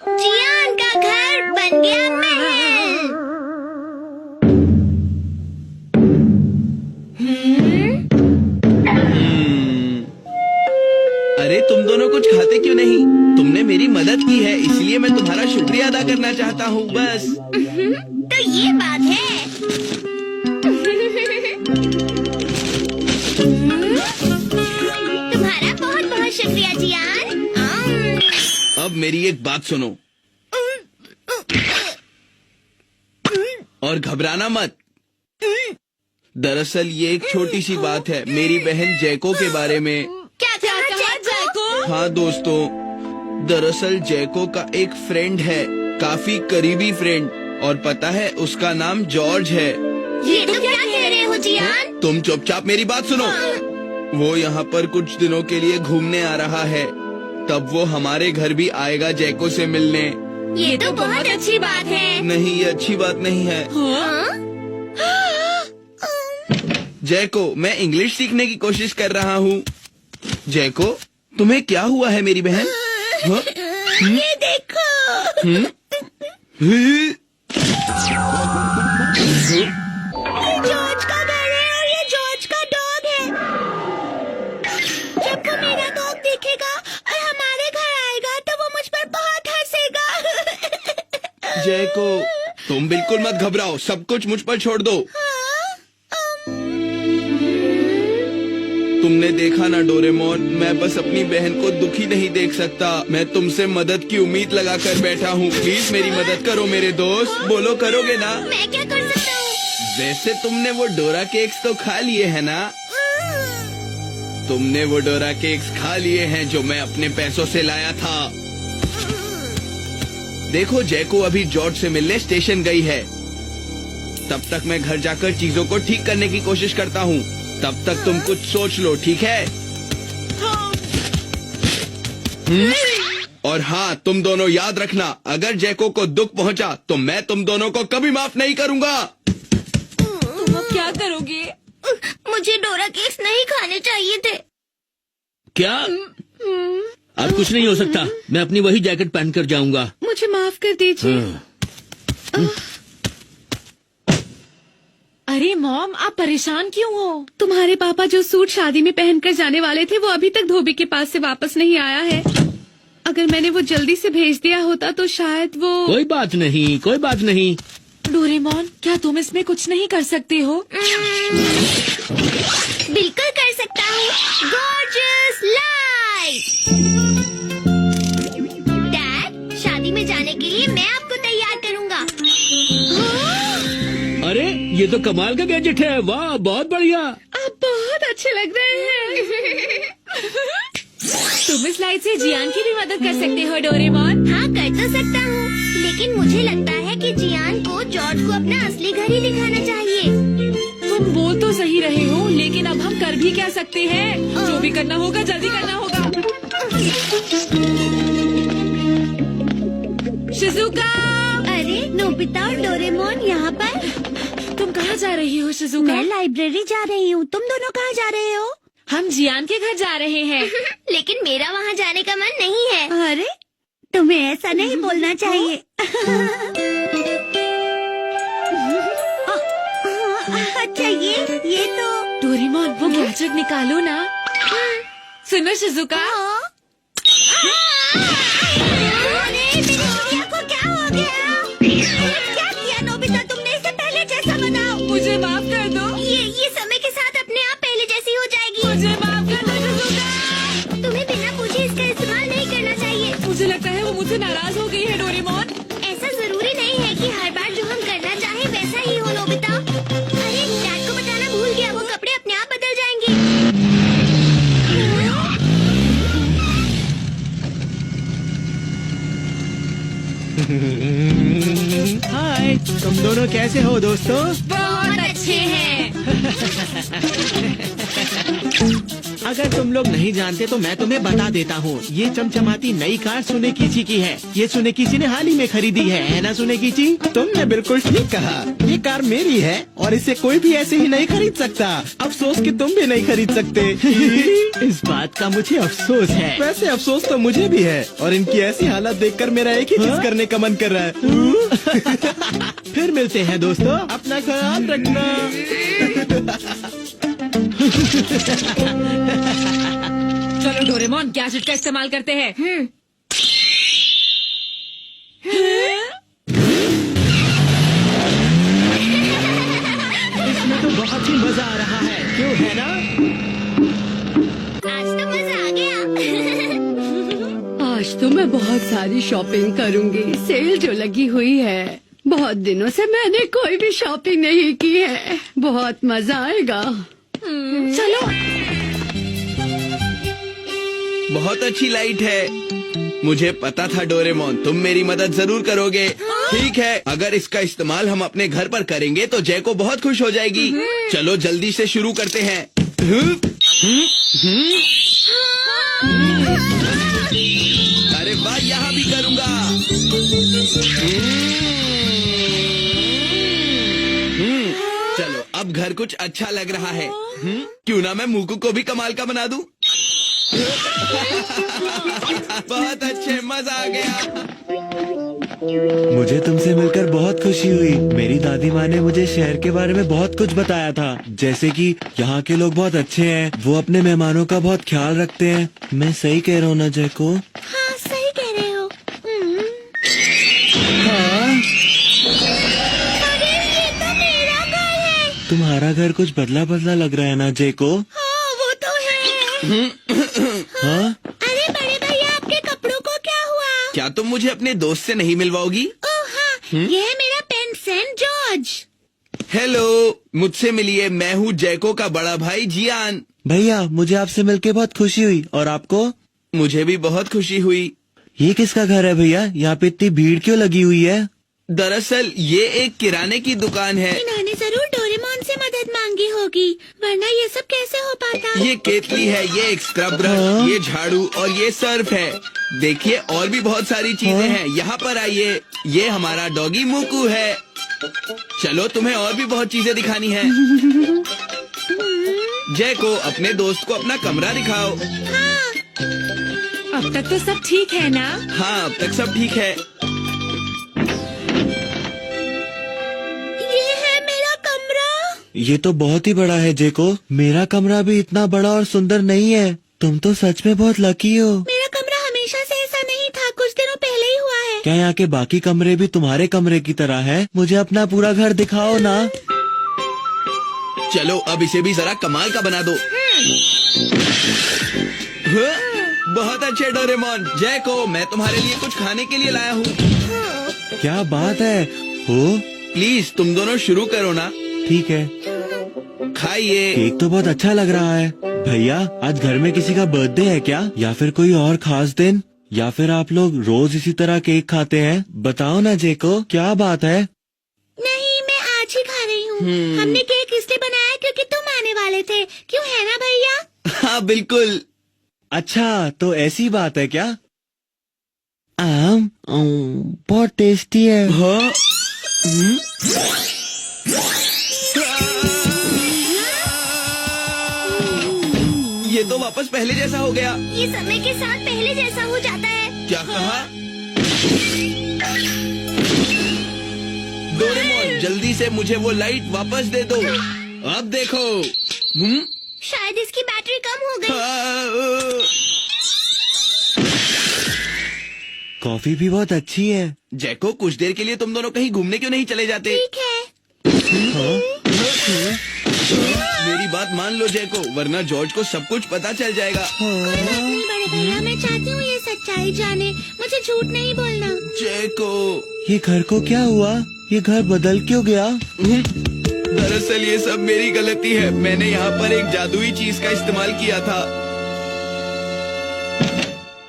जियान का घर बन गया महल। अरे तुम दोनों कुछ खाते क्यों नहीं? तुमने मेरी मदद की है, इसलिए मैं तुम्हारा शुक्रिया अदा करना चाहता हूँ बस। तो ये बात है। तुम्हारा बहुत बहुत शुक्रिया जियान। अब मेरी एक बात सुनो और घबराना मत। दरअसल ये एक छोटी सी बात है मेरी बहन जैको के बारे में। क्या कहा जैको? हाँ दोस्तों, दरअसल जैको का एक फ्रेंड है, काफी करीबी फ्रेंड, और पता है उसका नाम जॉर्ज है। ये तुम क्या कह रहे हो जियान? तुम चुपचाप मेरी बात सुनो। वो यहाँ पर कुछ दिनों के लिए घूमने आ रहा है, तब वो हमारे घर भी आएगा जैको से मिलने। ये तो बहुत अच्छी बात है। नहीं, ये अच्छी बात नहीं है। जैको, मैं इंग्लिश सीखने की कोशिश कर रहा हूँ। जैको, तुम्हें क्या हुआ है मेरी बहन? ये देखो। ये जॉर्ज का घर है और ये जॉर्ज का डॉग है। जब वो मेरा डॉग देखेगा और हमारे घर आएगा तो वो मुझ पर बहुत हंसेगा। जैको, तुम बिल्कुल मत घबराओ, सब कुछ मुझ पर छोड़ दो। तुमने देखा ना डोरेमोन, मैं बस अपनी बहन को दुखी नहीं देख सकता। मैं तुमसे मदद की उम्मीद लगाकर बैठा हूँ। प्लीज मेरी मदद करो मेरे दोस्त। बोलो, करोगे ना? मैं क्या कर सकता हूँ? वैसे तुमने वो डोरा केक्स तो खा लिए हैं ना? तुमने वो डोरा केक्स खा लिए हैं जो मैं अपने पैसों से लाया था। देखो, जैको अभी जॉर्ज से मिलने स्टेशन गई है। तब तक मैं घर जाकर चीजों को ठीक करने की कोशिश करता हूँ। तब तक तुम कुछ सोच लो, ठीक है? और हाँ, तुम दोनों याद रखना, अगर जैको को दुख पहुँचा तो मैं तुम दोनों को कभी माफ नहीं करूँगा। तुम अब क्या करोगे? मुझे डोरा केक्स नहीं खाने चाहिए थे। क्या? अब कुछ नहीं हो सकता, मैं अपनी वही जैकेट पहन कर जाऊंगा। मुझे माफ कर दीजिए। अरे मॉम, आप परेशान क्यों हो? तुम्हारे पापा जो सूट शादी में पहनकर जाने वाले थे वो अभी तक धोबी के पास से वापस नहीं आया है। अगर मैंने वो जल्दी से भेज दिया होता तो शायद वो। कोई बात नहीं, कोई बात नहीं। डोरेमोन, क्या तुम इसमें कुछ नहीं कर सकते हो? बिल्कुल कर सकता हूँ। Gorgeous light. डैड, शादी में जाने के लिए मैं आपको तैयार करूँगा। अरे ये तो कमाल का गैजेट है। वाह, बहुत बढ़िया। आप बहुत अच्छे लग रहे हैं। तुम इस लाइट से जियान की भी मदद कर सकते हो डोरेमोन। हाँ, कर तो सकता हूँ, लेकिन मुझे लगता है कि जियान को जॉर्ज को अपना असली घर ही दिखाना चाहिए। तुम बोल तो सही रहे हो, लेकिन अब हम कर भी क्या सकते हैं? जो भी करना होगा जल्दी करना होगा। शिजुका! अरे नोबिता और डोरेमोन यहाँ पर। तुम कहाँ जा रही हो शिजुका? मैं लाइब्रेरी जा रही हूँ। तुम दोनों कहाँ जा रहे हो? हम जियान के घर जा रहे हैं। लेकिन मेरा वहाँ जाने का मन नहीं है। अरे, तुम्हें ऐसा नहीं बोलना चाहिए। अच्छा, ये तो। डोरेमोन, वो गैजेट निकालो ना। सुनो शिजुका। अरे, मेरी गुड़िया को क्या हो गया? क्या किया नोबिता तुमने? इसे पहले जैसा बनाओ। मुझे माफ कर दो। ये समय के साथ अपने आप पहले जैसी हो जाएगी। मुझे माफ कर दो शिजुका। तुम्हें बिना पूछे इसका इस्तेमाल नहीं करना चाहिए। मुझे लगता है वो मुझसे नाराज हो गई है डोरेमोन। ऐसा जरूरी नहीं है कि हर बार जो हम करना चाहे वैसा ही हो नोबिता। अरे, डैड को बताना भूल गया, वो कपड़े अपने आप बदल जाएंगे। हाय, तुम दोनों कैसे हो दोस्तों? बहुत अच्छे हैं। अगर तुम लोग नहीं जानते तो मैं तुम्हें बता देता हूँ। ये चमचमाती नई कार सुनेकीची की है। ये सुनेकीची ने हाल ही में खरीदी है ना सुनेकीची? तुमने बिल्कुल ठीक कहा, ये कार मेरी है और इसे कोई भी ऐसे ही नहीं खरीद सकता। अफसोस कि तुम भी नहीं खरीद सकते। इस बात का मुझे अफसोस है। वैसे अफसोस तो मुझे भी है और इनकी ऐसी हालत देखकर मेरा एक ही चीज करने का मन कर रहा है। फिर मिलते हैं दोस्तों, अपना ख्याल रखना। चलो डोरेमोन गैजेट का इस्तेमाल करते हैं। इसमें तो बहुत ही मजा आ रहा है, क्यों है ना? आज तो मजा आ गया। आज तो मैं बहुत सारी शॉपिंग करूंगी। सेल जो लगी हुई है, बहुत दिनों से मैंने कोई भी शॉपिंग नहीं की है। बहुत मजा आएगा। चलो। बहुत अच्छी लाइट है। मुझे पता था डोरेमोन तुम मेरी मदद जरूर करोगे। ठीक है, अगर इसका इस्तेमाल हम अपने घर पर करेंगे तो जैको बहुत खुश हो जाएगी। चलो जल्दी से शुरू करते हैं। अरे वाह, यहाँ भी करूँगा। चलो अब घर कुछ अच्छा लग रहा है। क्यों ना मैं मूकू को भी कमाल का बना दूं? बहुत अच्छे, मजा आ गया। मुझे तुमसे मिलकर बहुत खुशी हुई। मेरी दादी माँ ने मुझे शहर के बारे में बहुत कुछ बताया था, जैसे कि यहाँ के लोग बहुत अच्छे हैं, वो अपने मेहमानों का बहुत ख्याल रखते हैं। मैं सही कह रहा हूँ ना जैको? हाँ सही कह रहे हो। हाँ, अरे ये तो मेरा घर है। तुम्हारा घर कुछ बदला बदला लग रहा है ना जैको? हाँ वो तो है। हाँ, अरे बड़े भैया, आपके कपड़ों को क्या हुआ? क्या तुम मुझे अपने दोस्त से नहीं मिलवाओगी? ओह हाँ, ये है मेरा पेन सेंट जॉर्ज। हेलो, मुझसे मिलिए। मैं हूँ जैको का बड़ा भाई जियान। भैया मुझे आपसे मिलके बहुत खुशी हुई। और आपको? मुझे भी बहुत खुशी हुई। ये किसका घर है भैया? यहाँ पे इतनी भीड़ क्यों लगी हुई है? दरअसल ये एक किराने की दुकान है। इन्होंने जरूर डोरेमोन से मदद मांगी होगी, वरना ये सब कैसे हो पाता? ये केतली है, ये एक स्क्रब ब्रश, ये झाड़ू और ये सर्फ है। देखिए और भी बहुत सारी चीजें हैं। यहाँ पर आइए, ये हमारा डॉगी मूकू है। चलो तुम्हें और भी बहुत चीजें दिखानी है। जैको, अपने दोस्त को अपना कमरा दिखाओ। अब तक तो सब ठीक है ना? हाँ, अब तक सब ठीक है। ये है मेरा कमरा। ये तो बहुत ही बड़ा है जैको। मेरा कमरा भी इतना बड़ा और सुंदर नहीं है। तुम तो सच में बहुत लकी हो। मेरा कमरा हमेशा से ऐसा नहीं था, कुछ दिनों पहले ही हुआ है। क्या यहाँ के बाकी कमरे भी तुम्हारे कमरे की तरह है? मुझे अपना पूरा घर दिखाओ ना। चलो अब इसे भी जरा कमाल का बना दो। हाँ, बहुत अच्छे डोरेमोन। जैको, मैं तुम्हारे लिए कुछ खाने के लिए लाया हूँ। क्या बात है। हो, प्लीज तुम दोनों शुरू करो ना। ठीक है। खाइए। केक तो बहुत अच्छा लग रहा है। भैया आज घर में किसी का बर्थडे है क्या, या फिर कोई और खास दिन, या फिर आप लोग रोज इसी तरह केक खाते हैं? बताओ ना जैको, क्या बात है? नहीं, मैं आज ही खा रही हूँ। हमने केक इसलिए बनाया क्योंकि तुम आने वाले थे, क्यों है ना भैया? हाँ बिल्कुल। अच्छा तो ऐसी बात है क्या? बहुत टेस्टी है। हाँ? ये तो वापस पहले जैसा हो गया। ये समय के साथ पहले जैसा हो जाता है। क्या कहा? डोरेमोन, जल्दी से मुझे वो लाइट वापस दे दो। अब देखो। शायद इसकी बैटरी कम हो गई। कॉफी भी बहुत अच्छी है। जैको, कुछ देर के लिए तुम दोनों कहीं घूमने क्यों नहीं चले जाते? ठीक है। मेरी बात मान लो जैको, वरना जॉर्ज को सब कुछ पता चल जाएगा। कोई बात नहीं बड़े भैया, मैं चाहती हूँ ये सच्चाई जाने। मुझे झूठ नहीं बोलना। जैको, ये घर को क्या हुआ? ये घर बदल क्यों गया? दरअसल ये सब मेरी गलती है। मैंने यहाँ पर एक जादुई चीज का इस्तेमाल किया था।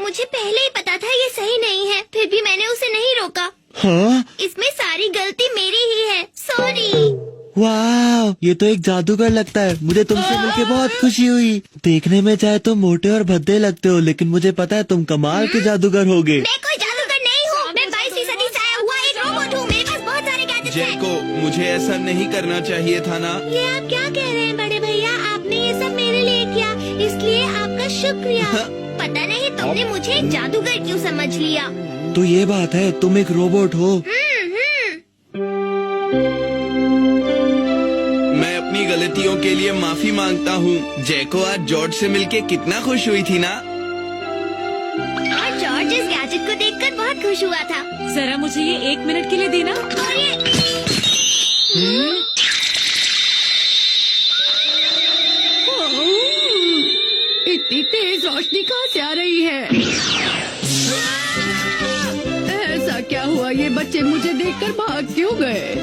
मुझे पहले ही पता था ये सही नहीं है, फिर भी मैंने उसे नहीं रोका। हाँ? इसमें सारी गलती मेरी ही है। सॉरी। वाह, ये तो एक जादूगर लगता है। मुझे तुमसे मिलके बहुत खुशी हुई। देखने में चाहे तुम मोटे और भद्दे लगते हो, लेकिन मुझे पता है तुम कमाल के जादूगर होगे। मैं कोई जादूगर नहीं हूँ। मैं 22वीं सदी से आया हुआ एक रोबोट हूँ। मेरे पास बहुत सारे गैजेट्स हैं। जैको, मुझे ऐसा नहीं करना चाहिए था ना। ये आप क्या कह रहे हैं बड़े भैया? आपने ये सब मेरे लिए किया, इसलिए आपका शुक्रिया। पता नहीं तुमने मुझे एक जादूगर क्यों समझ लिया। तो ये बात है, तुम एक रोबोट हो। मैं अपनी गलतियों के लिए माफी मांगता हूँ। जैको आज जॉर्ज से मिलके कितना खुश हुई थी ना। और जॉर्ज इस गैजेट को देखकर बहुत खुश हुआ था। जरा मुझे ये 1 मिनट के लिए देना। और ये इतनी तेज रोशनी कहाँ से आ रही है? ऐसा क्या हुआ? ये बच्चे मुझे देखकर भाग क्यों गए?